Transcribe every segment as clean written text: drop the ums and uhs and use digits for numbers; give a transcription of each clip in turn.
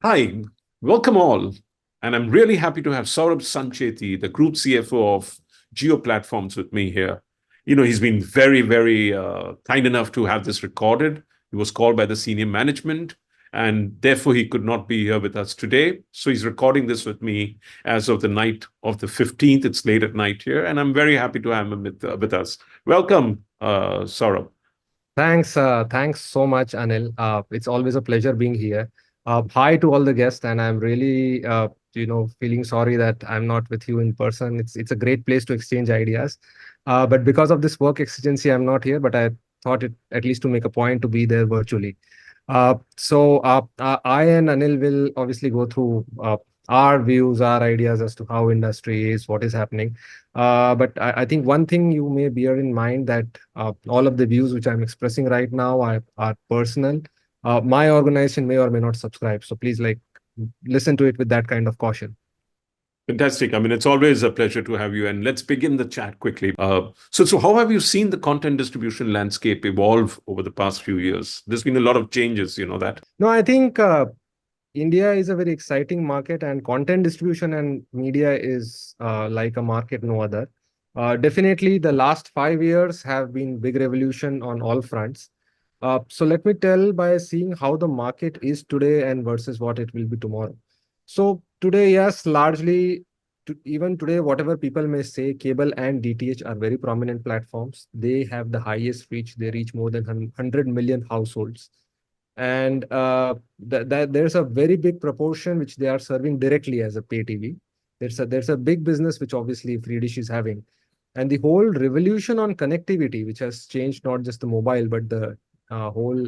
Hi, welcome all. And I'm really happy to have Saurabh Sancheti, the Group CFO of Jio Platforms, with me here. He's been very kind enough to have this recorded. He was called by the senior management, and therefore he could not be here with us today. So he's recording this with me as of the night of the 15th. It's late at night here, and I'm very happy to have him with us. Welcome, Saurabh. Thanks so much, Anil. It's always a pleasure being here. Hi to all the guests, and I'm really, feeling sorry that I'm not with you in person. It's a great place to exchange ideas, but because of this work exigency, I'm not here. But I thought it at least to make a point to be there virtually. I and Anil will obviously go through our views, our ideas as to how industry is, what is happening. But I think one thing you may bear in mind that all of the views which I'm expressing right now are personal. My organization may or may not subscribe, so please listen to it with that kind of caution. Fantastic. I mean, it's always a pleasure to have you. And let's begin the chat quickly. So how have you seen the content distribution landscape evolve over the past few years? There's been a lot of changes, you know that. No, I think India is a very exciting market, and content distribution and media is like a market no other. Definitely, the last 5 years have been big revolution on all fronts. So let me tell by seeing how the market is today and versus what it will be tomorrow. So today, yes, largely, even today, whatever people may say, cable and DTH are very prominent platforms. They have the highest reach. They reach more than 100 million households, and there's a very big proportion which they are serving directly as a pay TV. There's a big business which obviously Free Dish is having, and the whole revolution on connectivity, which has changed not just the mobile but the whole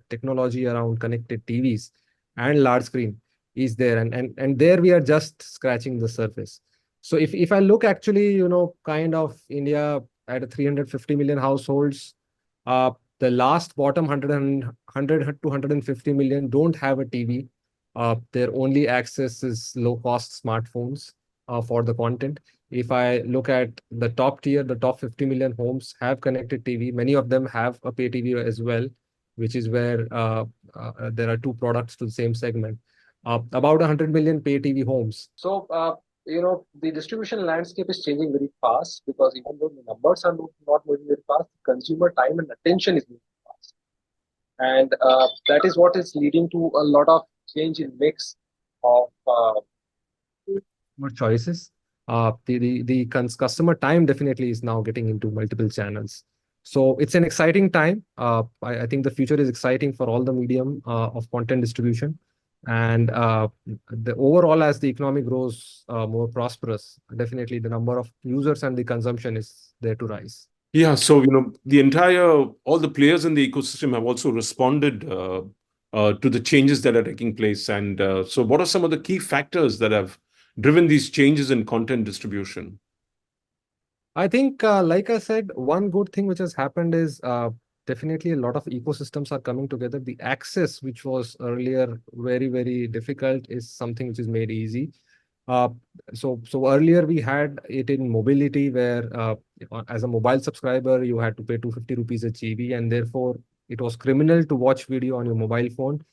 technology around connected TVs and large screen is there, and there we are just scratching the surface. So if I look actually, kind of India at a 350 million households, uh, the last bottom 100 to 150 million don't have a TV. Their only access is low cost smartphones for the content. If I look at the top tier, the top 50 million homes have connected TV. Many of them have a pay TV as well, which is where there are two products to the same segment. About 100 million pay TV homes. The distribution landscape is changing very fast because even though the numbers are not moving very fast, consumer time and attention is moving fast. And that is what is leading to a lot of change in mix of more choices. The customer time definitely is now getting into multiple channels. So it's an exciting time. I think the future is exciting for all the medium of content distribution. And the overall, as the economy grows more prosperous, definitely the number of users and the consumption is there to rise. Yeah, so all the players in the ecosystem have also responded to the changes that are taking place. And so, what are some of the key factors that have driven these changes in content distribution? I think, like I said, one good thing which has happened is definitely a lot of ecosystems are coming together. The access, which was earlier very difficult, is something which is made easy. Uh, so earlier we had it in mobility where, as a mobile subscriber, you had to pay 250 rupees a GB, and therefore it was criminal to watch video on your mobile phone,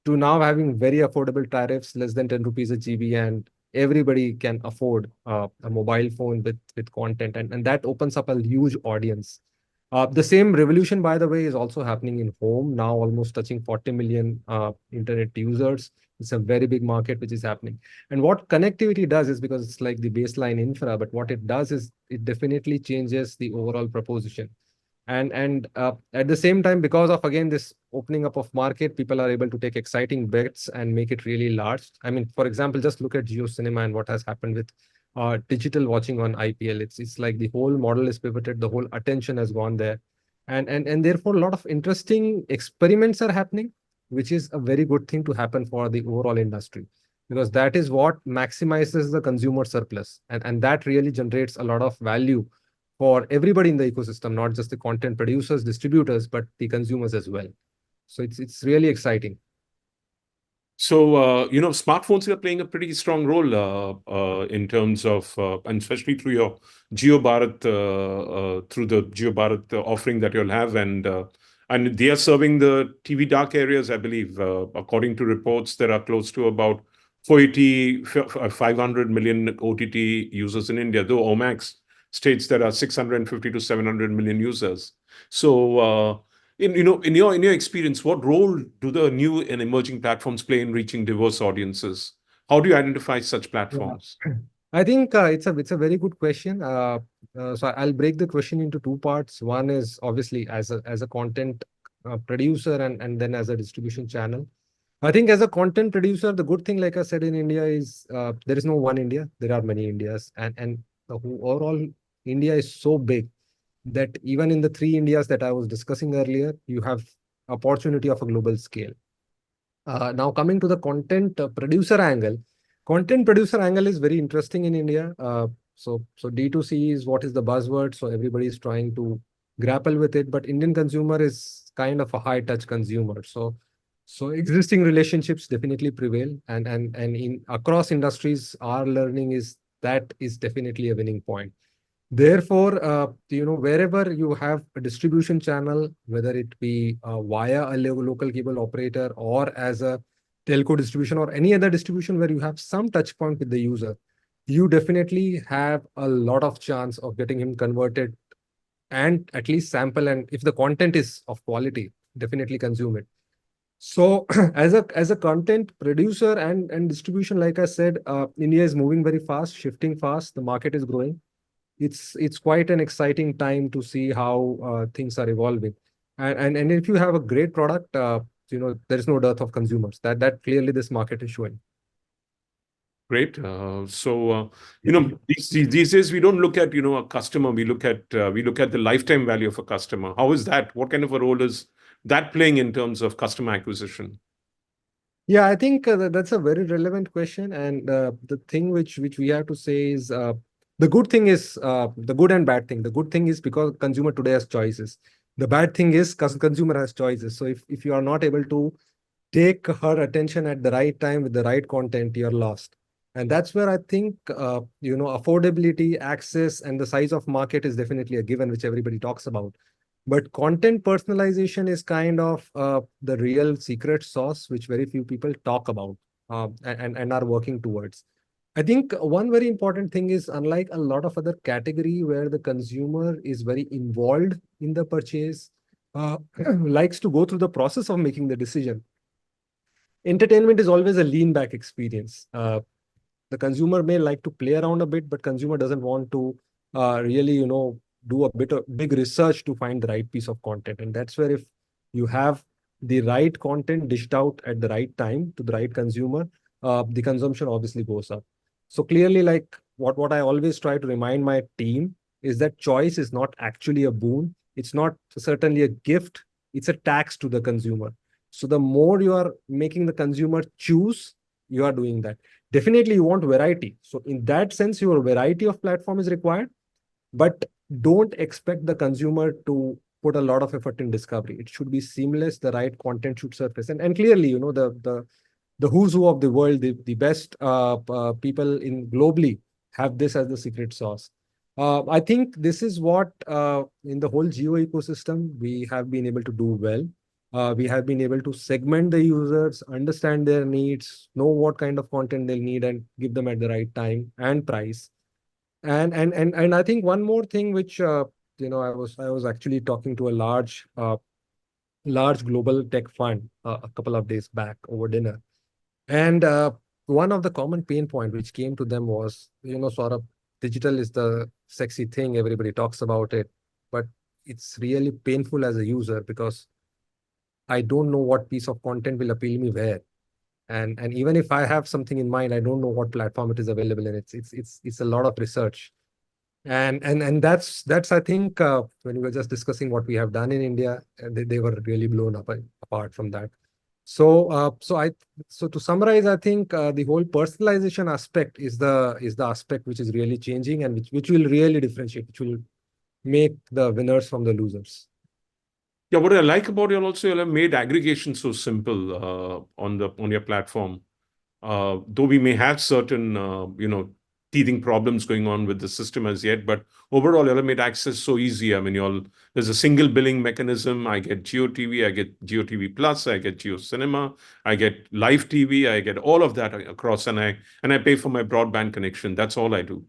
to now having very affordable tariffs, less than 10 rupees a GB, and everybody can afford a mobile phone with content, and that opens up a huge audience. The same revolution, by the way, is also happening in home now, almost touching 40 million internet users. It's a very big market which is happening. And what connectivity does is, because it's like the baseline infra, but what it does is it definitely changes the overall proposition. And at the same time, because of again this opening up of market, people are able to take exciting bets and make it really large. I mean, for example, just look at Geo Cinema and what has happened with digital watching on IPL. It's like the whole model is pivoted, the whole attention has gone there, and therefore a lot of interesting experiments are happening, which is a very good thing to happen for the overall industry, because that is what maximizes the consumer surplus, and that really generates a lot of value for everybody in the ecosystem, not just the content producers, distributors, but the consumers as well. So it's really exciting. So, smartphones are playing a pretty strong role in terms of, and especially through your through the Geo Bharat offering that you'll have. And And they are serving the TV dark areas, I believe. According to reports, there are close to about 480, 500 million OTT users in India, though Omax states there are 650 to 700 million users. So, in your experience, what role do the new and emerging platforms play in reaching diverse audiences? How do you identify such Yeah. platforms? I think it's a very good question. So I'll break the question into two parts. One is obviously as a content producer and then as a distribution channel. I think as a content producer, the good thing, like I said, in India is there is no one India. There are many Indias, and the overall India is so big that even in the three Indias that I was discussing earlier, you have opportunity of a global scale. Now coming to the content producer angle is very interesting in India. So D2C is what is the buzzword. So everybody is trying to grapple with it, but Indian consumer is kind of a high touch consumer. So existing relationships definitely prevail, and in across industries, our learning is that is definitely a winning point. Therefore, wherever you have a distribution channel, whether it be via a local cable operator or as a telco distribution or any other distribution where you have some touch point with the user, you definitely have a lot of chance of getting him converted and at least sample. And if the content is of quality, definitely consume it. So as a content producer and distribution, like I said, India is moving very fast, shifting fast. The market is growing. It's quite an exciting time to see how things are evolving. And if you have a great product, there is no dearth of consumers. That clearly this market is showing. Great. These days we don't look at a customer. We look at the lifetime value of a customer. How is that? What kind of a role is that playing in terms of customer acquisition? Yeah, I think that's a very relevant question. And the thing which we have to say is the good thing is the good and bad thing. The good thing is because consumer today has choices. The bad thing is consumer has choices. So if you are not able to take her attention at the right time with the right content, you're lost. And that's where I think affordability, access, and the size of market is definitely a given, which everybody talks about. But content personalization is kind of the real secret sauce, which very few people talk about and are working towards. I think one very important thing is, unlike a lot of other category where the consumer is very involved in the purchase, likes to go through the process of making the decision. Entertainment is always a lean back experience. The consumer may like to play around a bit, but consumer doesn't want to really, do a bit of big research to find the right piece of content. And that's where if you have the right content dished out at the right time to the right consumer, the consumption obviously goes up. So clearly, like what I always try to remind my team is that choice is not actually a boon. It's not certainly a gift. It's a tax to the consumer. So the more you are making the consumer choose, you are doing that. Definitely, you want variety. So in that sense, your variety of platform is required, but don't expect the consumer to put a lot of effort in discovery. It should be seamless. The right content should surface, and clearly, the who's who of the world, the best people in globally have this as the secret sauce. I think this is what in the whole geo ecosystem we have been able to do well. We have been able to segment the users, understand their needs, know what kind of content they'll need, and give them at the right time and price. And I think one more thing which I was actually talking to a large global tech fund a couple of days back over dinner, and one of the common pain point which came to them was, sort of digital is the sexy thing, everybody talks about it, but it's really painful as a user because I don't know what piece of content will appeal me where. And even if I have something in mind, I don't know what platform it is available in. It's a lot of research. And that's I think when we were just discussing what we have done in India, they were really blown up apart from that. So to summarize, I think the whole personalization aspect is the aspect which is really changing and which will really differentiate, which will make the winners from the losers. Yeah, what I like about you also, you have made aggregation so simple on your platform. Though we may have certain teething problems going on with the system as yet. But overall, you'll made access so easy. I mean, there's a single billing mechanism. I get Jio TV, I get Jio TV Plus, I get Jio Cinema, I get live TV, I get all of that across, and I pay for my broadband connection. That's all I do.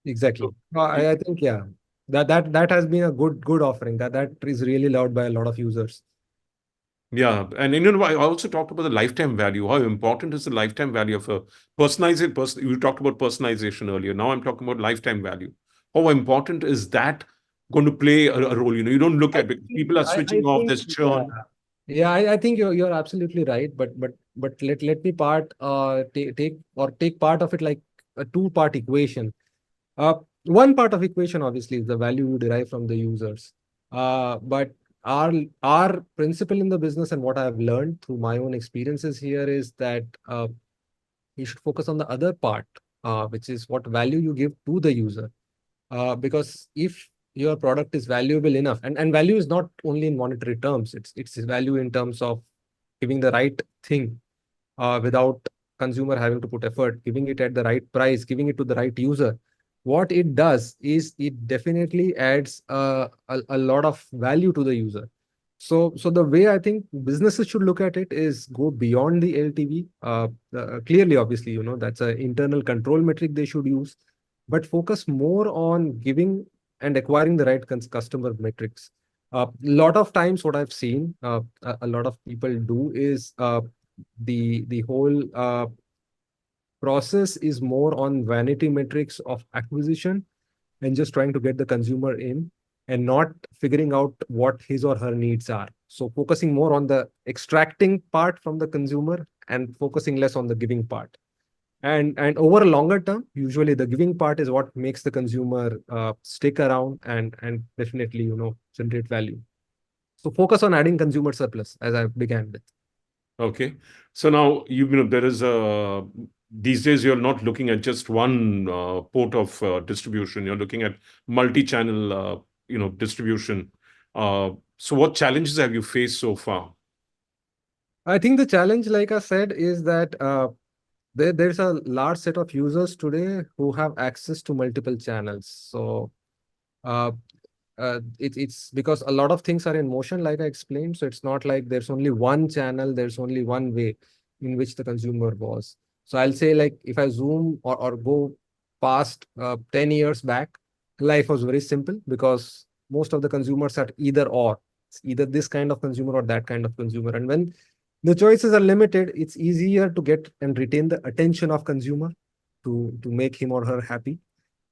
Exactly. So, I think, yeah, that has been a good offering. That is really loved by a lot of users. yeah, and I also talked about the lifetime value. How important is the lifetime value of a personalized person? You talked about personalization earlier. Now I'm talking about lifetime value. How important is that going to play a role? You don't look I at, because think, people are I switching off. think, There's yeah, churn. yeah. I think you're absolutely right. But let me take part of it like a two-part equation. Uh, One part of equation obviously is the value you derive from the users. But our our principle in the business and what I've learned through my own experiences here is that you should focus on the other part, which is what value you give to the user. Because if your product is valuable enough, and value is not only in monetary terms, it's value in terms of giving the right thing without consumer having to put effort, giving it at the right price, giving it to the right user. What it does is it definitely adds a lot of value to the user. So the way I think businesses should look at it is go beyond the LTV. Clearly, obviously, that's an internal control metric they should use, but focus more on giving and acquiring the right customer metrics. A lot of times, what I've seen a lot of people do is the whole process is more on vanity metrics of acquisition and just trying to get the consumer in and not figuring out what his or her needs are. So focusing more on the extracting part from the consumer and focusing less on the giving part. And over a longer term, usually the giving part is what makes the consumer stick around and definitely generate value. So focus on adding consumer surplus, as I began with. Okay. So now, there is these days you're not looking at just one port of distribution. You're looking at multi-channel, distribution. So what challenges have you faced so far? I think the challenge, like I said, is that there's a large set of users today who have access to multiple channels. So uh, it's because a lot of things are in motion, like I explained. So it's not like there's only one channel, there's only one way in which the consumer was. So I'll say, like, if I zoom or go past 10 years back, life was very simple because most of the consumers are either or. It's either this kind of consumer or that kind of consumer. And when the choices are limited, it's easier to get and retain the attention of consumer to make him or her happy.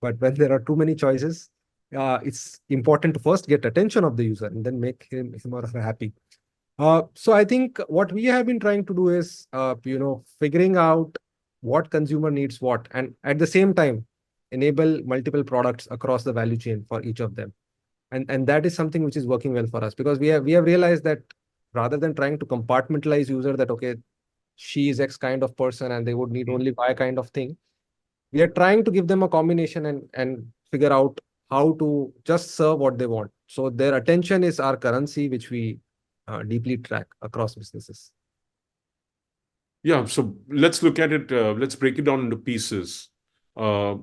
But when there are too many choices, it's important to first get attention of the user and then make him or her happy. So I think what we have been trying to do is, figuring out what consumer needs what, and at the same time, enable multiple products across the value chain for each of them. And that is something which is working well for us because we have realized that rather than trying to compartmentalize user that, okay, she is X kind of person and they would need only Y kind of thing, we are trying to give them a combination and figure out how to just serve what they want. So their attention is our currency, which we deeply track across businesses. Yeah, so let's look at it. Let's break it down into pieces. Uh,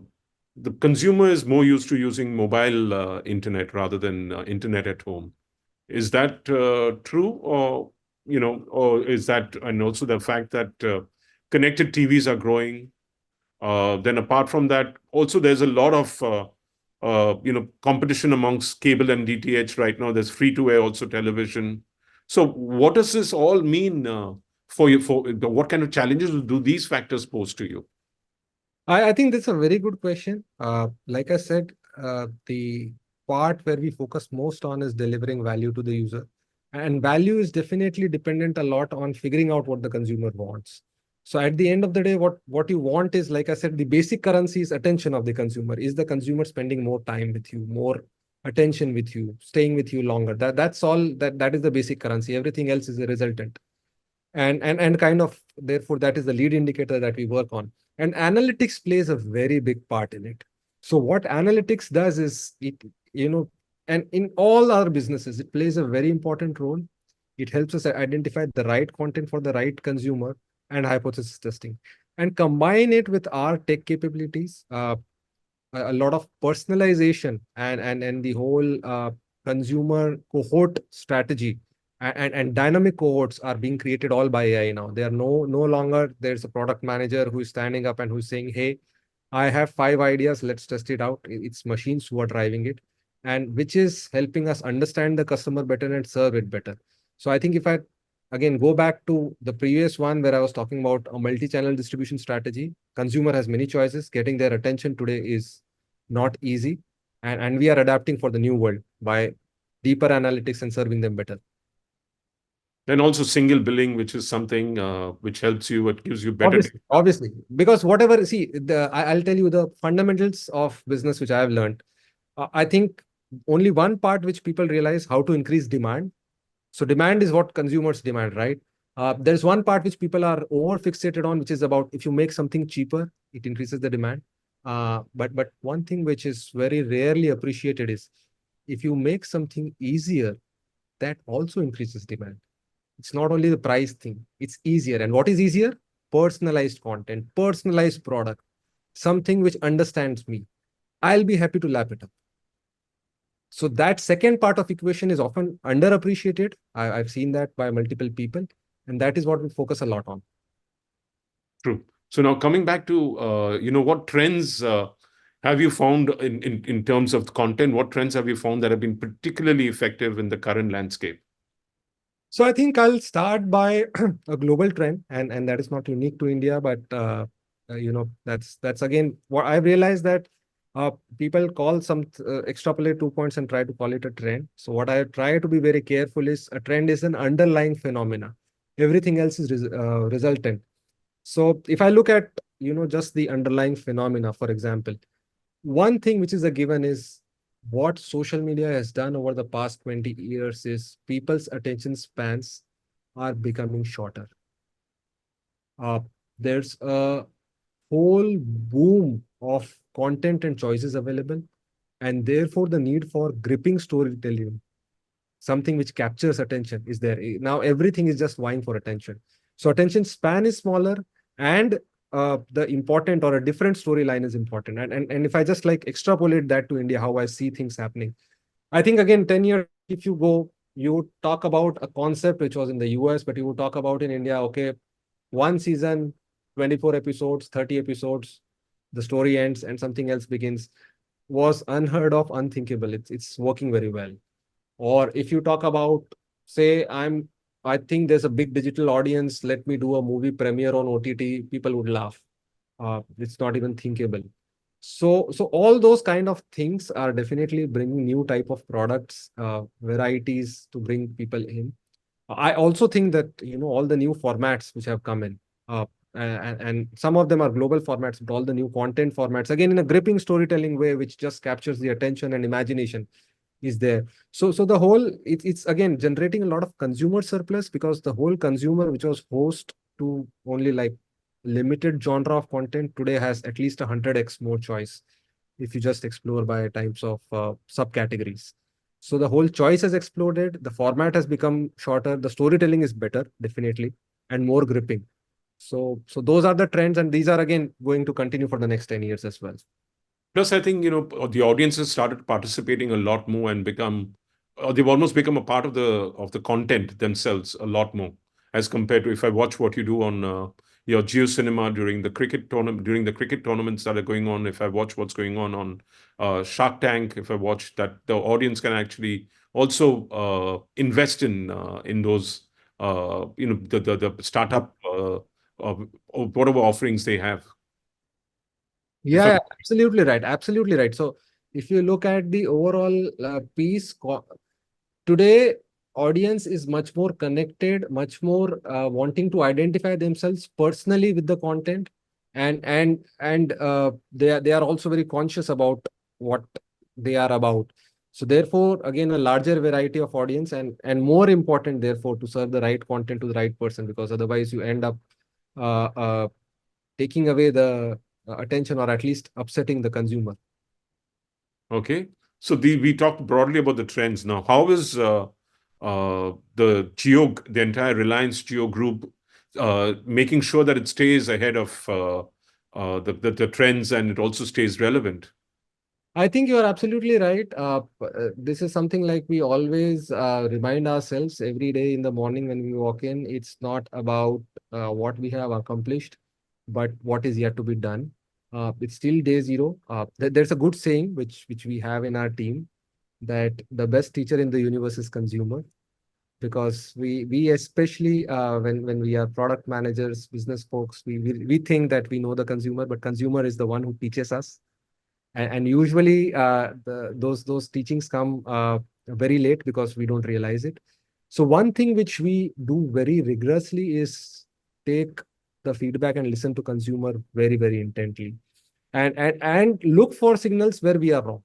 the consumer is more used to using mobile internet rather than internet at home. Is that true, or is that, and also the fact that connected TVs are growing? Then apart from that, also there's a lot of competition amongst cable and DTH right now. There's free to air also television. So what does this all mean for you? For what kind of challenges do these factors pose to you? I think that's a very good question. Like I said, the part where we focus most on is delivering value to the user. And value is definitely dependent a lot on figuring out what the consumer wants. So at the end of the day, what you want is, like I said, the basic currency is attention of the consumer. Is the consumer spending more time with you, more attention with you, staying with you longer? That's all that is the basic currency. Everything else is a resultant, and kind of therefore that is the lead indicator that we work on, and analytics plays a very big part in it. So what analytics does is and in all our businesses it plays a very important role. It helps us identify the right content for the right consumer and hypothesis testing. and combine it with our tech capabilities, a lot of personalization and the whole consumer cohort strategy and dynamic cohorts are being created all by AI now. They are no longer there's a product manager who is standing up and who's saying, "Hey, I have 5 ideas. Let's test it out." It's machines who are driving it, and which is helping us understand the customer better and serve it better. So I think if I again go back to the previous one where I was talking about a multi-channel distribution strategy, consumer has many choices. Getting their attention today is not easy, and we are adapting for the new world by deeper analytics and serving them better. Then also single billing, which is something which helps you, it gives you better data. Obviously, because whatever, see, I'll tell you the fundamentals of business which I have learned. I think only one part which people realize how to increase demand. So demand is what consumers demand, right? There's one part which people are over fixated on, which is about if you make something cheaper, it increases the demand. But one thing which is very rarely appreciated is if you make something easier, that also increases demand. It's not only the price thing, it's easier. And what is easier? Personalized content, personalized product, something which understands me. I'll be happy to lap it up. So that second part of equation is often underappreciated. I've seen that by multiple people, and that is what we focus a lot on. True. So now coming back to, what trends have you found in terms of content? What trends have you found that have been particularly effective in the current landscape? So I think I'll start by a global trend, and that is not unique to India, but that's again what I've realized that people call extrapolate 2 points and try to call it a trend. So what I try to be very careful is a trend is an underlying phenomena. Everything else is resultant. So if I look at just the underlying phenomena, for example, one thing which is a given is what social media has done over the past 20 years is people's attention spans are becoming shorter. Uh, there's a whole boom of content and choices available, and therefore the need for gripping storytelling, something which captures attention, is there. Now everything is just vying for attention. So attention span is smaller, and the important or a different storyline is important. And if I just like extrapolate that to India, how I see things happening, I think again 10 years if you go, you would talk about a concept which was in the US, but you would talk about in India, okay, one season, 24 episodes, 30 episodes, the story ends and something else begins, was unheard of, unthinkable. It's working very well. Or if you talk about, say, I think there's a big digital audience, let me do a movie premiere on OTT, people would laugh. It's not even thinkable. So all those kind of things are definitely bringing new type of products, varieties to bring people in. I also think that all the new formats which have come in, and some of them are global formats, but all the new content formats, again in a gripping storytelling way, which just captures the attention and imagination, is there. So the whole it's again generating a lot of consumer surplus because the whole consumer which was host to only like limited genre of content today has at least 100x more choice if you just explore by types of subcategories. So the whole choice has exploded, the format has become shorter, the storytelling is better definitely and more gripping. So those are the trends, and these are again going to continue for the next 10 years as well. Plus, I think, the audiences started participating a lot more and or they've almost become a part of the content themselves a lot more, as compared to if I watch what you do on your Jio Cinema during the cricket tournaments that are going on. If I watch what's going on Shark Tank, if I watch that, the audience can actually also invest in those the startup or whatever offerings they have. If Yeah, I'm yeah, absolutely right. Absolutely right. So if you look at the overall piece, today audience is much more connected, much more wanting to identify themselves personally with the content, and they are also very conscious about what they are about. So therefore, again, a larger variety of audience, and more important, therefore, to serve the right content to the right person, because otherwise you end up uh, uh, taking away the attention or at least upsetting the consumer. Okay. So we talked broadly about the trends. Now, how is the entire Reliance Jio group making sure that it stays ahead of the trends and it also stays relevant. I think you are absolutely right. This is something like we always remind ourselves every day in the morning when we walk in. It's not about what we have accomplished, but what is yet to be done. It's still day zero. There's a good saying which we have in our team, that the best teacher in the universe is consumer, because we especially when we are product managers, business folks, we think that we know the consumer, but consumer is the one who teaches us. And usually those teachings come very late because we don't realize it. So one thing which we do very rigorously is take the feedback and listen to consumer very intently, and look for signals where we are wrong.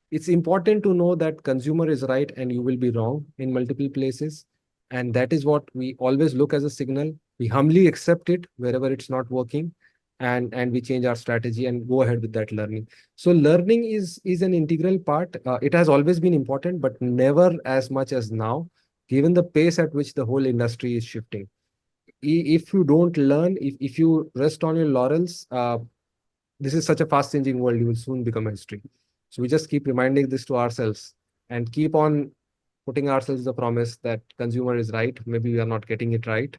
It's important to know that consumer is right and you will be wrong in multiple places, and that is what we always look as a signal. We humbly accept it wherever it's not working, and we change our strategy and go ahead with that learning. So learning is an integral part. It has always been important, but never as much as now, given the pace at which the whole industry is shifting. If you don't learn, if you rest on your laurels, this is such a fast changing world, you will soon become a history. So we just keep reminding this to ourselves and keep on putting ourselves the promise that consumer is right, maybe we are not getting it right,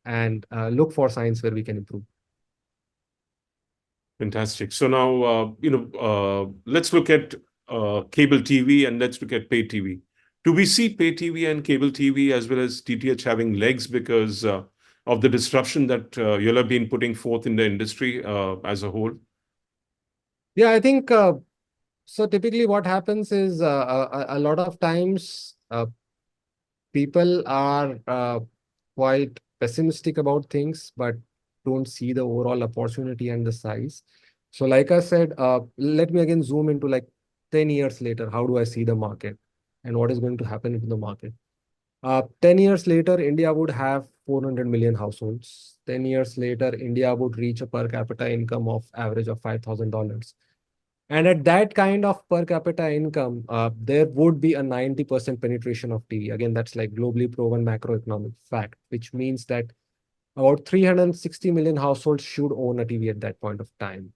and look for signs where we can improve. Fantastic. So now, let's look at cable TV and let's look at pay TV. Do we see pay TV and cable TV as well as DTH having legs because of the disruption that you'll have been putting forth in the industry as a whole? Yeah, I think so. Typically, what happens is a lot of times people are quite pessimistic about things, but don't see the overall opportunity and the size. So, like I said, let me again zoom into like 10 years later. How do I see the market and what is going to happen in the market? 10 years later, India would have 400 million households. 10 years later, India would reach a per capita income of average of $5,000. And at that kind of per capita income, there would be a 90% penetration of TV. Again, that's like globally proven macroeconomic fact, which means that about 360 million households should own a TV at that point of time.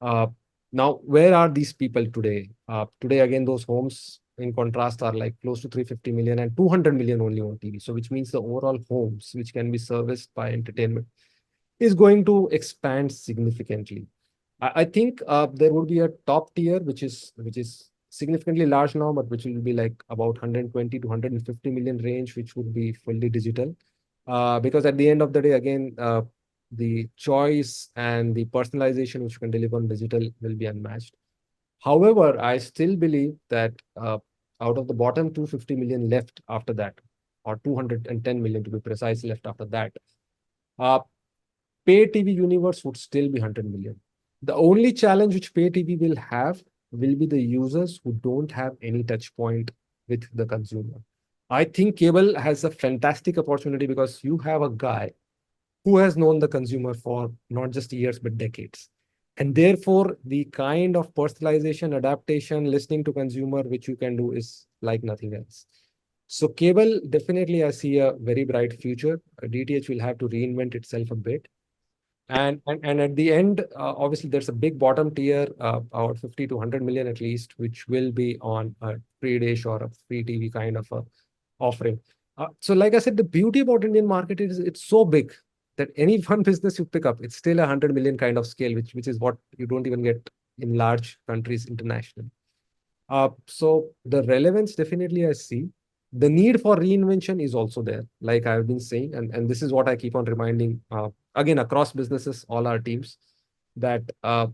Uh, Now, where are these people today? Today, again, those homes, in contrast, are like close to 350 million and 200 million only on TV. So, which means the overall homes which can be serviced by entertainment is going to expand significantly. I think there would be a top tier which is significantly large now, but which will be like about 120 to 150 million range, which would be fully digital. Because at the end of the day, again, the choice and the personalization which you can deliver on digital will be unmatched. However, I still believe that out of the bottom 250 million left after that, or 210 million to be precise, left after that, uh, pay TV universe would still be 100 million. The only challenge which pay TV will have will be the users who don't have any touch point with the consumer. I think cable has a fantastic opportunity because you have a guy who has known the consumer for not just years but decades. And therefore, the kind of personalization, adaptation, listening to consumer which you can do is like nothing else. So cable, definitely I see a very bright future. DTH will have to reinvent itself a bit, and at the end, obviously, there's a big bottom tier, about 50 to 100 million at least, which will be on a free dish or a free TV kind of a offering. So, like I said, the beauty about Indian market is it's so big that any one business you pick up, it's still 100 million kind of scale, which is what you don't even get in large countries internationally. So the relevance definitely I see. The need for reinvention is also there, like I've been saying, and this is what I keep on reminding again across businesses, all our teams, that our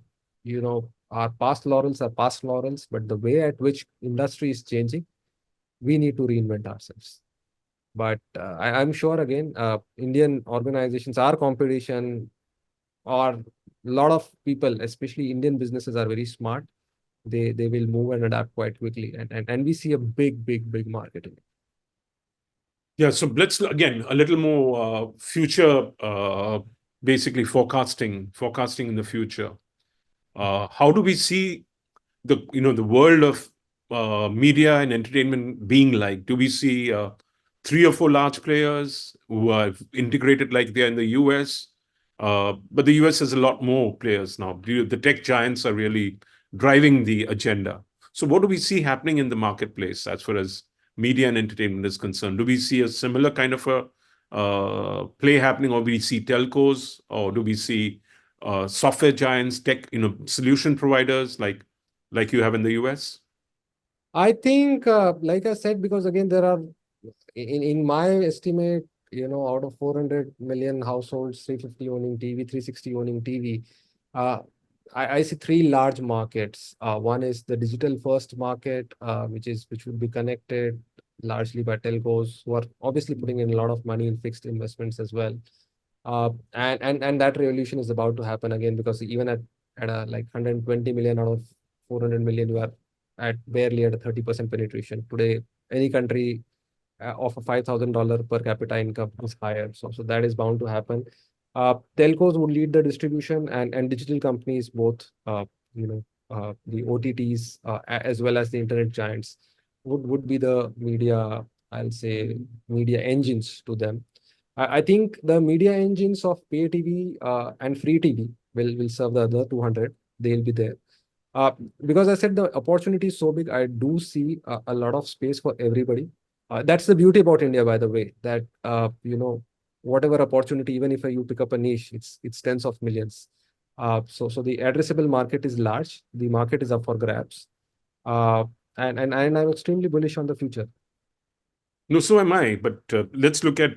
past laurels, but the way at which industry is changing, we need to reinvent ourselves. But I'm sure again, Indian organizations, our competition, or a lot of people, especially Indian businesses, are very smart. They will move and adapt quite quickly, and we see a big market in it. Yeah, so let's again a little more future, basically forecasting in the future. How do we see the world of media and entertainment being like? Do we see three or four large players who are integrated like they are in the US. But the US has a lot more players now. The tech giants are really driving the agenda. So, what do we see happening in the marketplace as far as media and entertainment is concerned? Do we see a similar kind of a play happening, or do we see telcos, or do we see software giants, tech, solution providers like you have in the US? I think, like I said, because again, there are, in my estimate, out of 400 million households, 350 owning TV, 360 owning TV, uh, I see three large markets. One is the digital first market, which would be connected largely by telcos who are obviously putting in a lot of money in fixed investments as well. And that revolution is about to happen again, because even at a like 120 million out of 400 million, you are at barely at a 30% penetration. Today, any country of a $5,000 per capita income is higher. So that is bound to happen. Telcos would lead the distribution, and digital companies, both the OTTs as well as the internet giants, would be the media, I'll say, media engines to them. I think the media engines of pay TV and free TV will serve the other 200. They'll be there. Uh, because I said the opportunity is so big, I do see a lot of space for everybody. That's the beauty about India, by the way, that whatever opportunity, even if you pick up a niche, it's tens of millions. So the addressable market is large. The market is up for grabs, uh, and I'm extremely bullish on the future. No, so am I. But let's look at,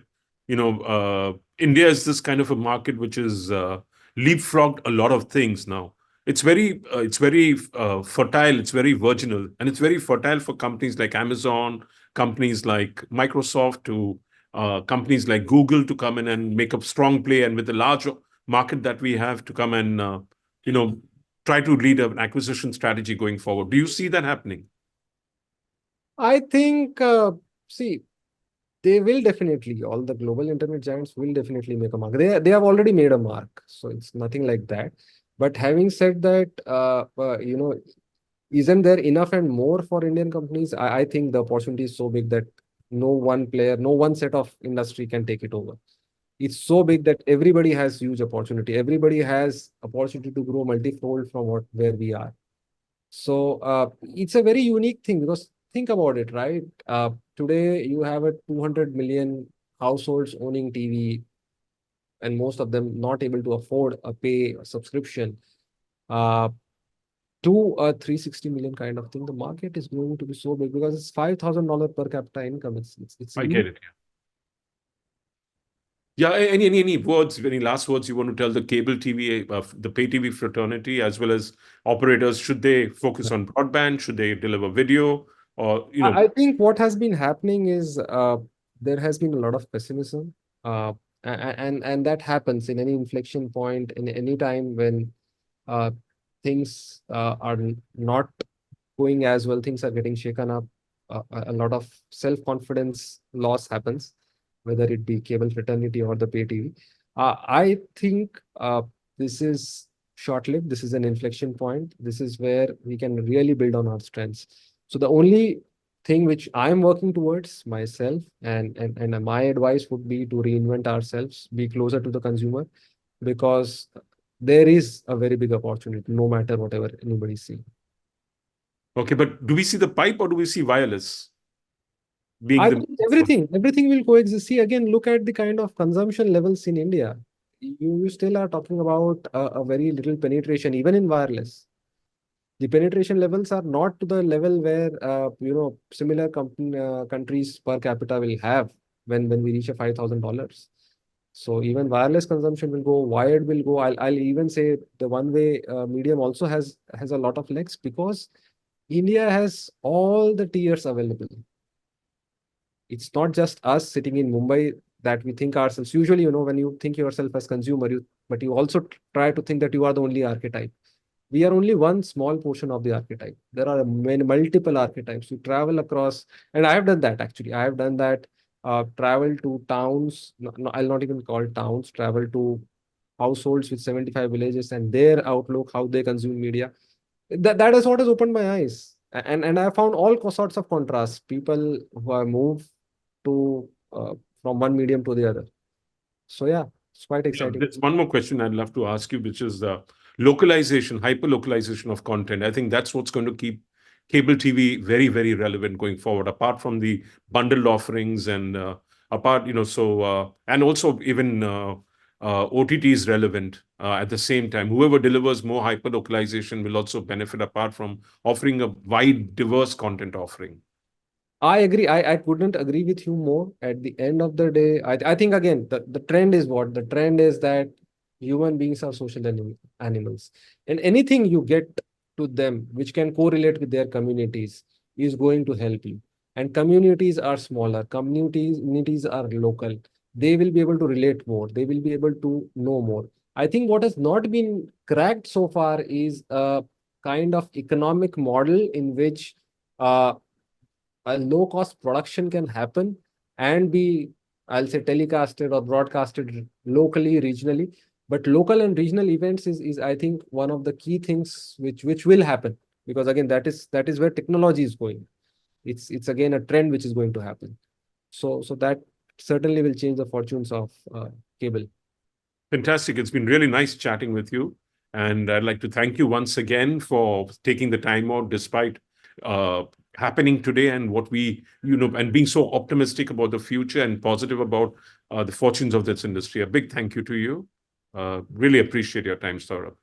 India is this kind of a market which is leapfrogged a lot of things now. It's very fertile. It's very virginal, and it's very fertile for companies like Amazon, companies like Microsoft, to companies like Google to come in and make a strong play, and with the large market that we have to come and you know try to lead an acquisition strategy going forward. Do you see that happening? I think, see, they will definitely, all the global internet giants will definitely make a mark. They have already made a mark, so it's nothing like that. But having said that, isn't there enough and more for Indian companies? I think the opportunity is so big that no one player, no one set of industry can take it over. It's so big that everybody has huge opportunity. Everybody has opportunity to grow multifold from where we are. So it's a very unique thing, because think about it, right? Today you have a 200 million households owning TV, and most of them not able to afford a pay a subscription. Uh, to a 360 million kind of thing, the market is going to be so big because it's $5,000 per capita income. It's I huge. get it. Yeah, any words, any last words you want to tell the cable TV, the pay TV fraternity, as well as operators? Should they focus on broadband? Should they deliver video? Or, I think what has been happening is, there has been a lot of pessimism, uh, and that happens in any inflection point, in any time when uh, things are not going as well, things are getting shaken up. A lot of self-confidence loss happens, whether it be cable fraternity or the pay TV. I think this is short-lived. This is an inflection point. This is where we can really build on our strengths. So the only thing which I'm working towards myself, and my advice would be to reinvent ourselves, be closer to the consumer, because there is a very big opportunity, no matter whatever anybody see. okay, but do we see the pipe, or do we see wireless being I the? think everything will coexist. See, again, look at the kind of consumption levels in India. You still are talking about a very little penetration, even in wireless. The penetration levels are not to the level where similar countries per capita will have when we reach a $5,000. So even wireless consumption will go, wired will go. I'll even say the one way medium also has a lot of legs, because India has all the tiers available. It's not just us sitting in Mumbai that we think ourselves. Usually, when you think yourself as consumer, but you also try to think that you are the only archetype. We are only one small portion of the archetype. There are many multiple archetypes. You travel across, and I have done that actually. I have done that. Travel to towns. No, no, I'll not even call towns. Travel to households with 75 villages and their outlook, how they consume media. That is what has opened my eyes. And I found all sorts of contrasts. People who have moved to uh, from one medium to the other. So yeah, it's quite Yeah, exciting. there's one more question I'd love to ask you, which is the localization, hyper localization of content. I think that's what's going to keep cable TV very, very relevant going forward, apart from the bundled offerings and and also even OTT is relevant at the same time. Whoever delivers more hyper localization will also benefit apart from offering a wide, diverse content offering. I agree. I couldn't agree with you more. At the end of the day, I think again the trend is what? The trend is that human beings are social animals. And anything you get to them which can correlate with their communities is going to help you. And communities are smaller, communities are local. They will be able to relate more, they will be able to know more. I think what has not been cracked so far is a kind of economic model in which uh, a low cost production can happen and be, I'll say, telecasted or broadcasted locally, regionally. But local and regional events is I think one of the key things which will happen, because again that is where technology is going. It's again a trend which is going to happen. So that certainly will change the fortunes of cable. Fantastic. It's been really nice chatting with you. And I'd like to thank you once again for taking the time out despite uh, happening today and and being so optimistic about the future and positive about the fortunes of this industry. A big thank you to you. Really appreciate your time, Saurabh.